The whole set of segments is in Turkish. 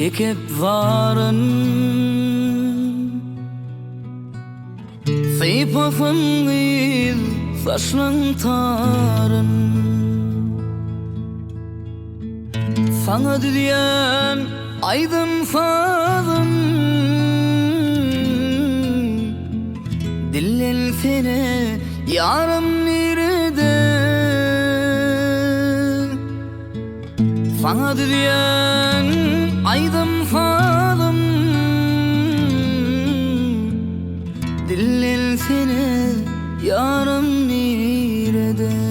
çekip varın Sıypasın kıyız saçlın tarın Sana diyen aydın sazın Dillel seni yarım nerede Sana diyen aydın sazın Dillel seni yarım nerede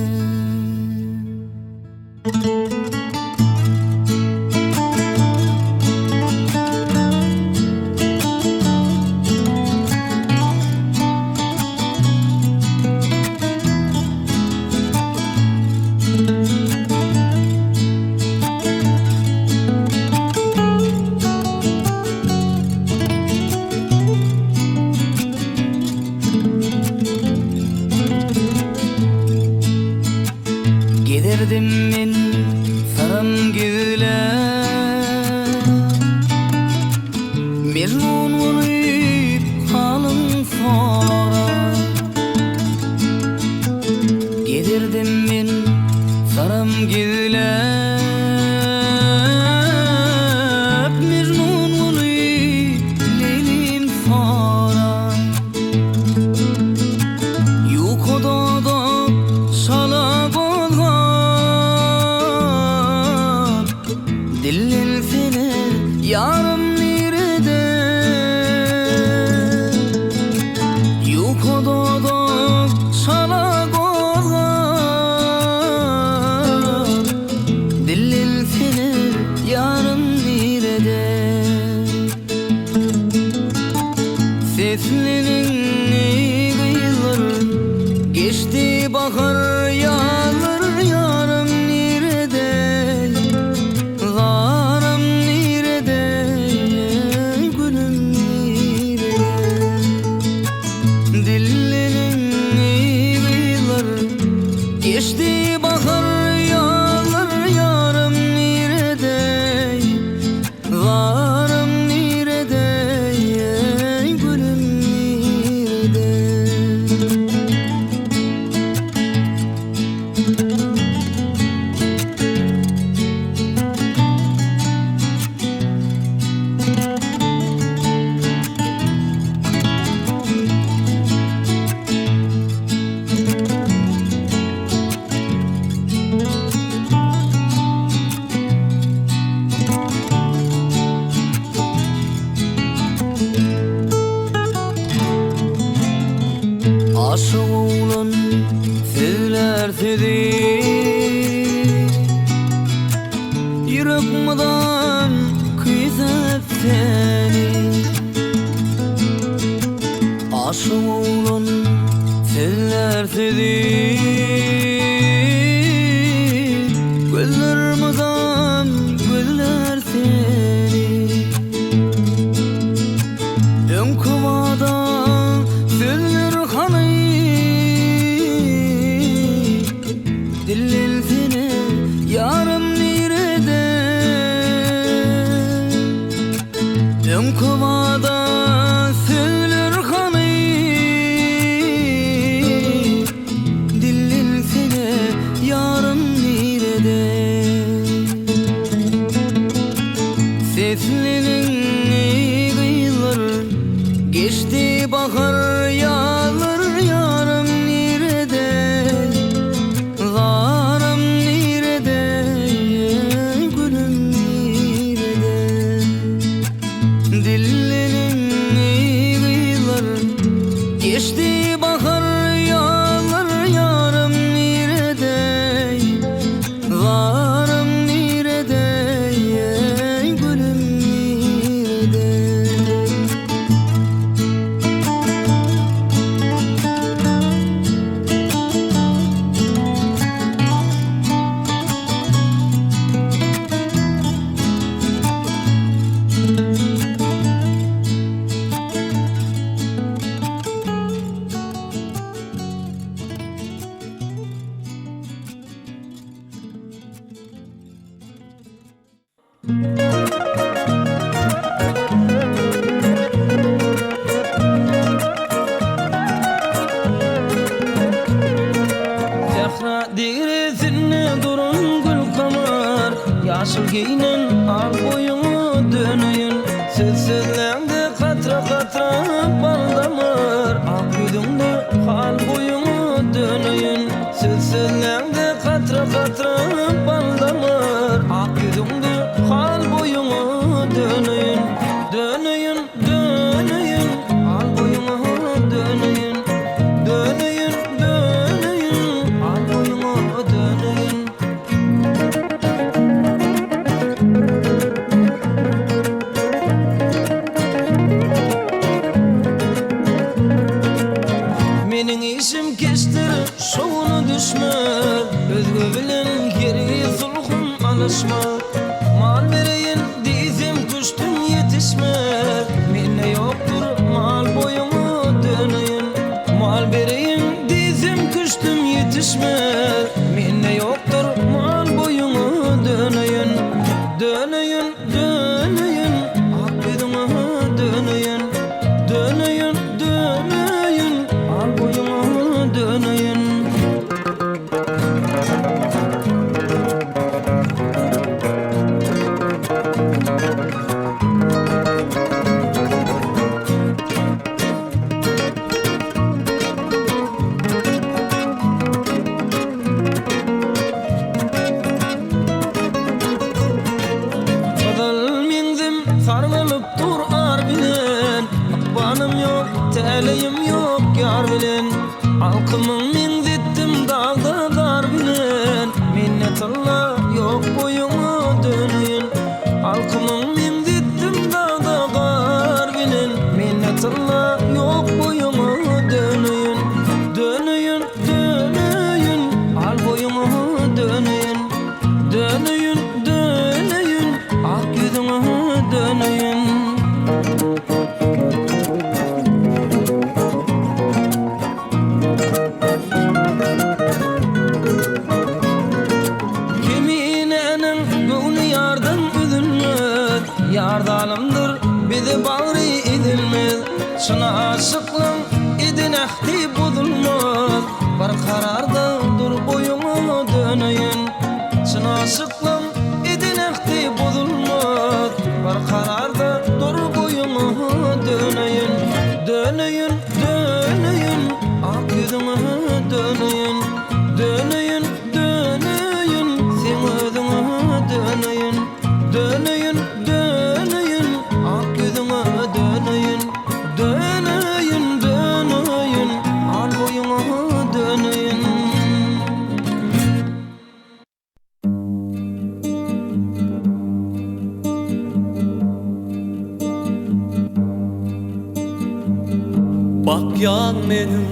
Giderdim men sarım güle Mecnun olup halın sonra Giderdim men sarım güle Mecnun olup leylim sonra Yukoda da şala Dillel seni yarım nerede Yukoda da şala kozgan Dillel seni yarım nerede Seslerin ne kıyılır Geçti bahar yağlar yarım nerede Geçti bahar yağlar yarım nerede Varım nerede gülüm nerede Aşık oğlan sevler seni Yüreğimden kıyıp seni Aşık oğlan sevler seni Gözlerimden gözler seni Ön kovada sözler kanı Dillel seni yarım nerede Ön kovada sözler kanı Dillel seni Aşıl giyinin al boyunu dönüyün. Sözsüzlendi katra katra baldamır. Ak yüzünde hal boyunu dönüyün. Sözsüzlendi katra katra baldamır. Ak yüzünde hal boyunu dönüyün. Dönüyün, dönüyün, al boyunu dönüyün. Dönüyün, dönüyün, al boyunu dönüyün. Menin işim kestir, şovunu düşme. Özgü bilen geri sulhun alışma. Mal vereyin dizim kuştum yetişme. Mene yoktur mal boyumu dönüyün. Mal vereyin dizim kuştum yetişme. Mene yoktur mal boyumu dönüyün. Dönüyün, dönüyün, ak yüzüme dönüyün. Dönüyün, dönüyün, al boyumu dönüyün. Kadal menzim sarılıp dur ar bilen. Akbanım yok, teleyim yok yar bilen. Alkımın menzittim dağda dar bilen. Minnetullah yok boyumu dönüyün. Alkımın menzittim dağda gar bilen. Minnetullah yok boyumu dönüyün. Dönüyün, dönüyün, al boyumu dönüyün. Dönüyün, dönüyün, ak yüzüme dönüyün. Keminenin gönlü yardan üzülmez. Yardalımdır bizi bağrı edilmez. Şuna aşıklım edin ehti bozulmaz. Bir kararda dur boyumu dönüyün. Şuna aşıklım edin ehti bozulmaz. Bir kararda dur boyumu dönüyün. Dönüyün, dönüyün, ak yüzüme dönüyün. Dönüyün, dönüyün, sen özüme dönüyün. Dönüyün, dönüyün, ak yüzüme dönüyün. Dönüyün, dönüyün, al boyumu dönüyün. Bak yan benim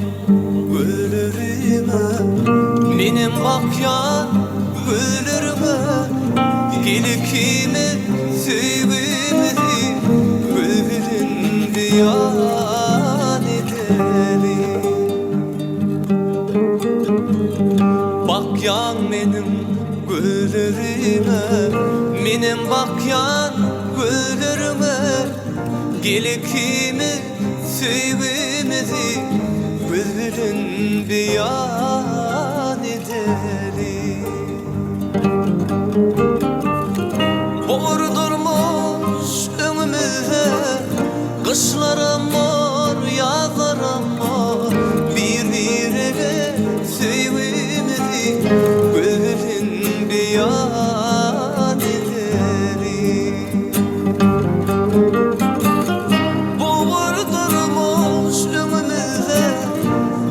gülürüme, benim bak yan gülürüme. Geli kimi sevmedi, gülün diyan ederi. Bak yan benim gülürüme, benim bak yan gülürüme. Geli kimi sevmedi, gülün diyan ederi. Vurdurmuş ömrümüze, kışlara mor, yazlara mor. Birbirine sevmedi, gülün diyan ederi. Vurdurmuş ömrümüze,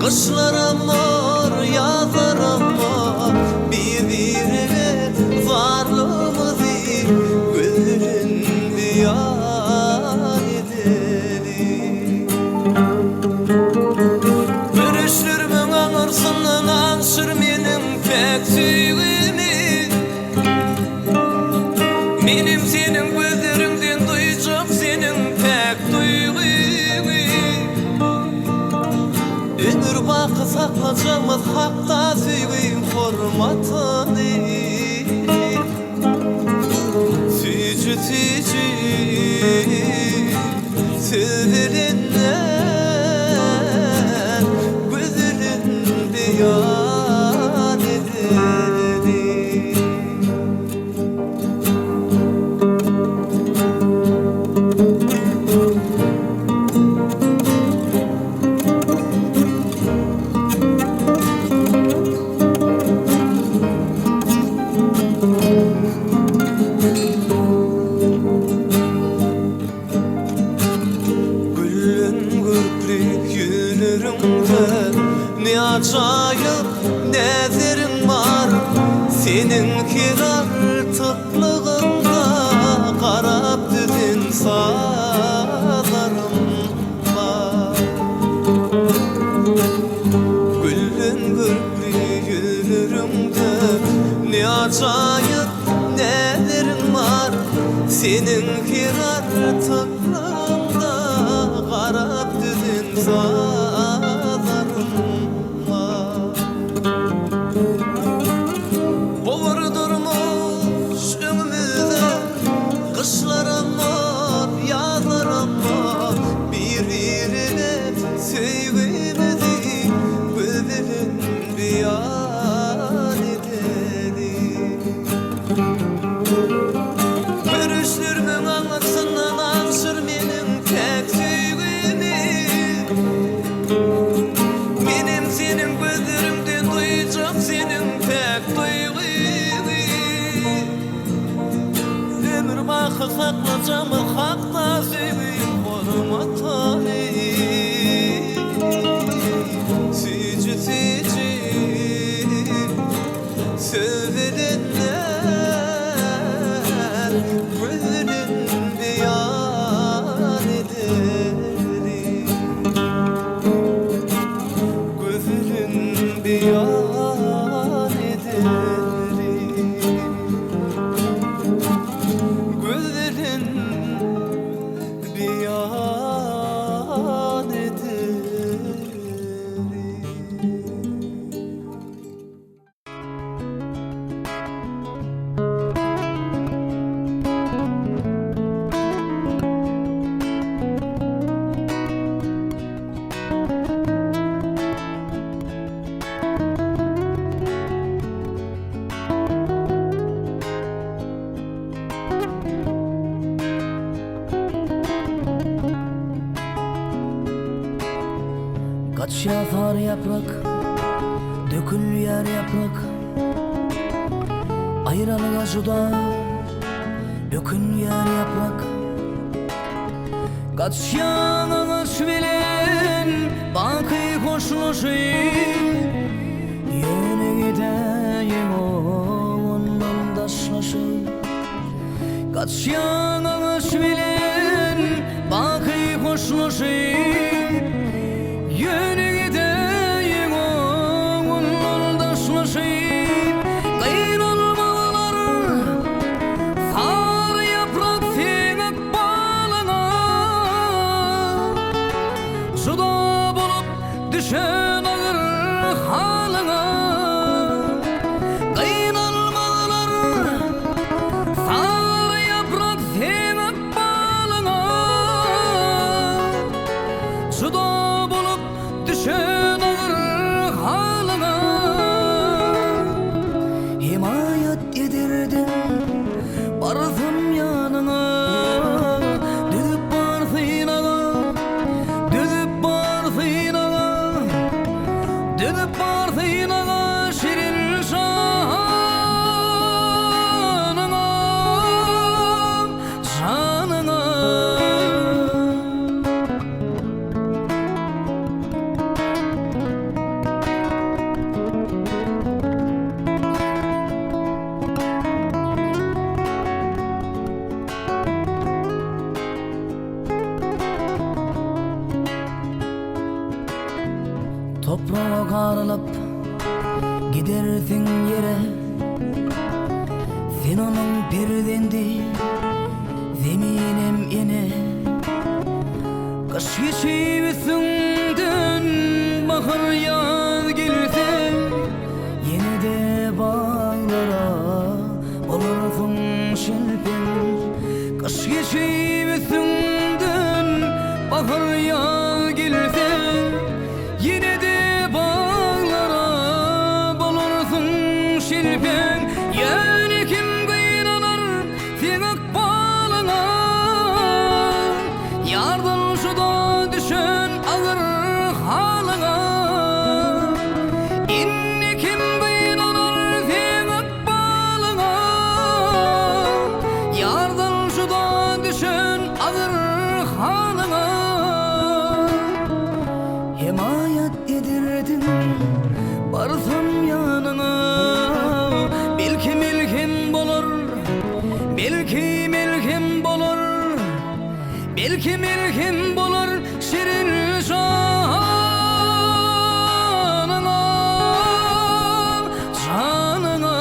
kışlara mor, yazlara mor. Birbirine varlığımızı gülün diyan ederi. Görüşlerimin ağırsından ansır benim pek süğümü. Benim senin gözlerimden duyacak senin pek duygumu. Ömür bakı saklayacağımız hakta süğüm formatını. Tücü tücü severenler gözünün beyan ederim. Ne acayip nezerin var seninki artıklığında, qarap düzün sağlarım var. Güllün gürlü yüzürümde ne acayip nezerin var seninki artıklığında, qarap düzün sağlarım var. Ovurdurmuş ömrümüzde kışlar ammar, yazlar ammar, birbirine sevgimizi gözlerin beyan edelim. Görüşlerimin anlatsından ansır benim tek sevgimi, benim senin gözlerimden duyacağım senin tek duygunu. Ömür bakı saklayacağım hakta sevgim hormatani. Sücü sücü söylenenler gözlerin beyan ederim. Gözlerin beyan ederim. Gözlerin beyan ederim. Kaç yağar yaprak, dökülüyor yaprak, ayrılığa juda, dökülüyor yaprak. Kaç yağış bilen, bakı koşuluşayım, yöne gideyim ondan daşlaşayım. Kaç yağış bilen, bakı koşuluşayım, yöne gideyim ondan daşlaşayım. Kaynalmalar sar yaprak senin balına, suda bulup düşen ağır halına. Kaynalmalar sar yaprak senin balına, suda bulup düşen ağır halına. Himayet edirdin barsın yanına, düzüp barsın ağa, düzüp barsın ağa, düzüp barsın ağa şirin şanına, şanına. Toprağa karılıp gidersin yere, sen onun birdendi zeminem ene. Kış geçip üstünden bahar yaz gelse, yine de bağlara olursun şelpen. Kış geçip üstünden bahar yaz gelse, yine de bağlara bulursun şilpen. Yani kim kıynanar sen akbalına, yardan şuda düşen ağır halına. İnne kim kıynanar sen akbalına, yardan şuda düşen ağır halına. Himayet edirdi bilmesin barsam yanına. Belki milkim bolur, belki milkim bolur, belki milkim bolur şirin şanına, şanına.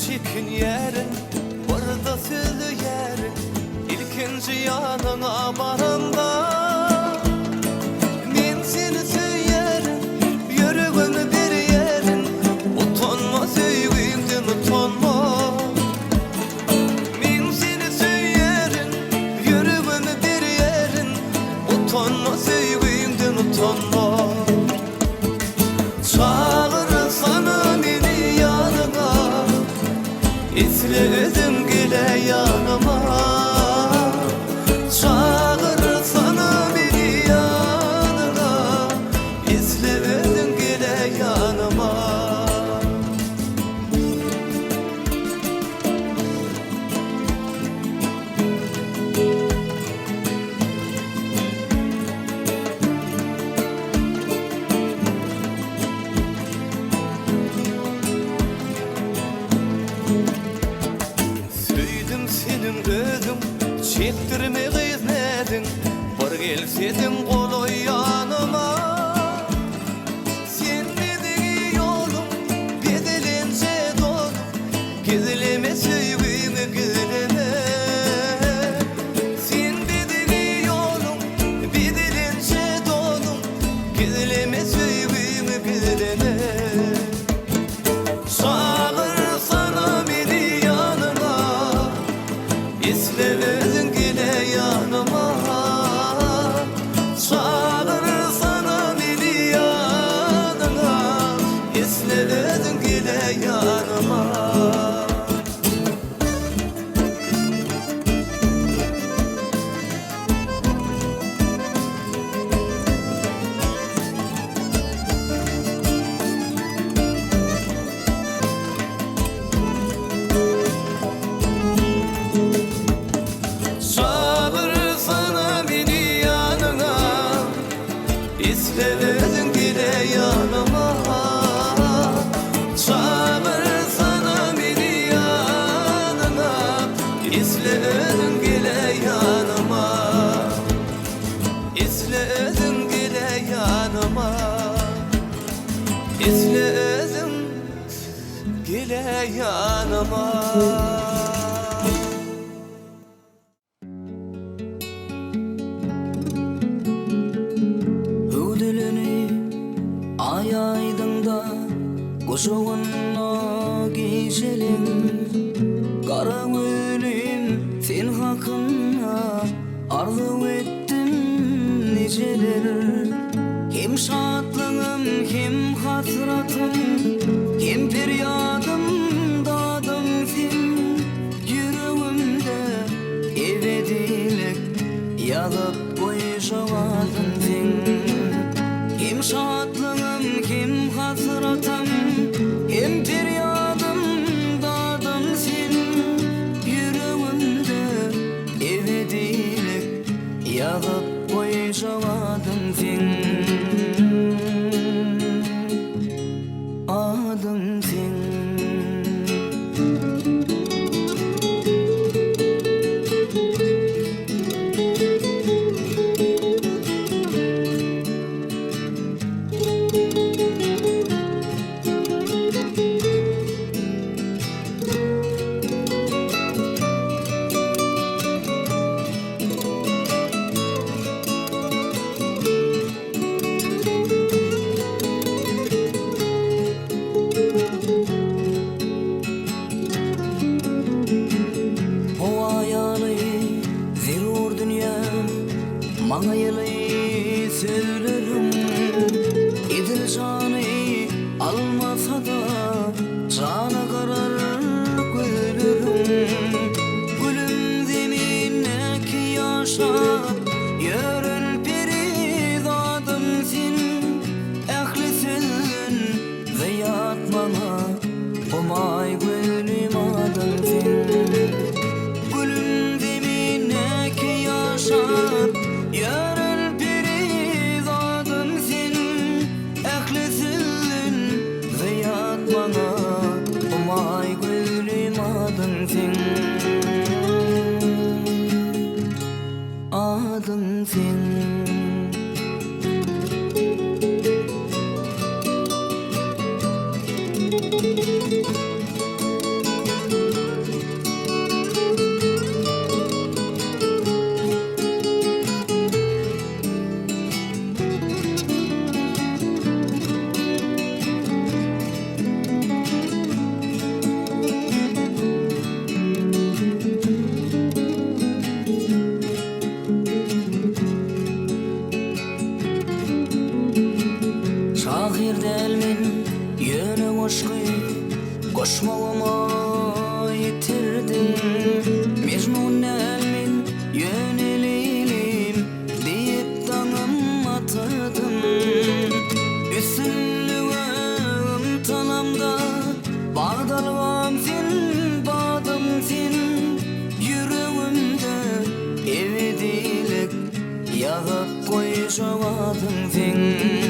Çirkin yerin, burada sözlü yerin, İlkinci yanına baranda. Men seni söylerim, yüreğimi bir yerin, utanma söylediğimden utanma. Men seni söylerim, yüreğimi bir yerin, utanma söylediğimden utanma. Çağırırsana beni yanına, İsledim gele yanıma. Çağırırsana beni yanına, İsledim gele yanıma. gele yanıma. Ödülünü ay aydında koşuğunla geçelim. Kara ölüm sen hakkında arzu ettim niceler. Hem şadlığım hem hasratım hem feryadım dadım sen. Yüreğimde ebedilik yazıp koyuşamadın sen. Hem şadlığım hem hasratım hem feryadım dadım sen. Yüreğimde ebedilik yazıp koyuşamadın sen. Adın sen. Bana yılı söylerim İdil canı almasa da cana karar gülürüm. Gülüm zemine ki yaşar yörün perizadım sen. Ehli sözün ve yatmana umay gülüm adım sen. Gülüm zemine ki yaşar yarın perizadım sen. Ehli sözün ve yatmana umay gülüm adım sen. Adım sen. Şahir delmin yönü koşku koşmağıma yitirdim. Mecnun elmin yönelilim deyip danım atırdım. Üstünlüğüm talamda bağdalvam sen, bağdım sen. Yüreğimde ebedilik yazıp koyuşamadım sen.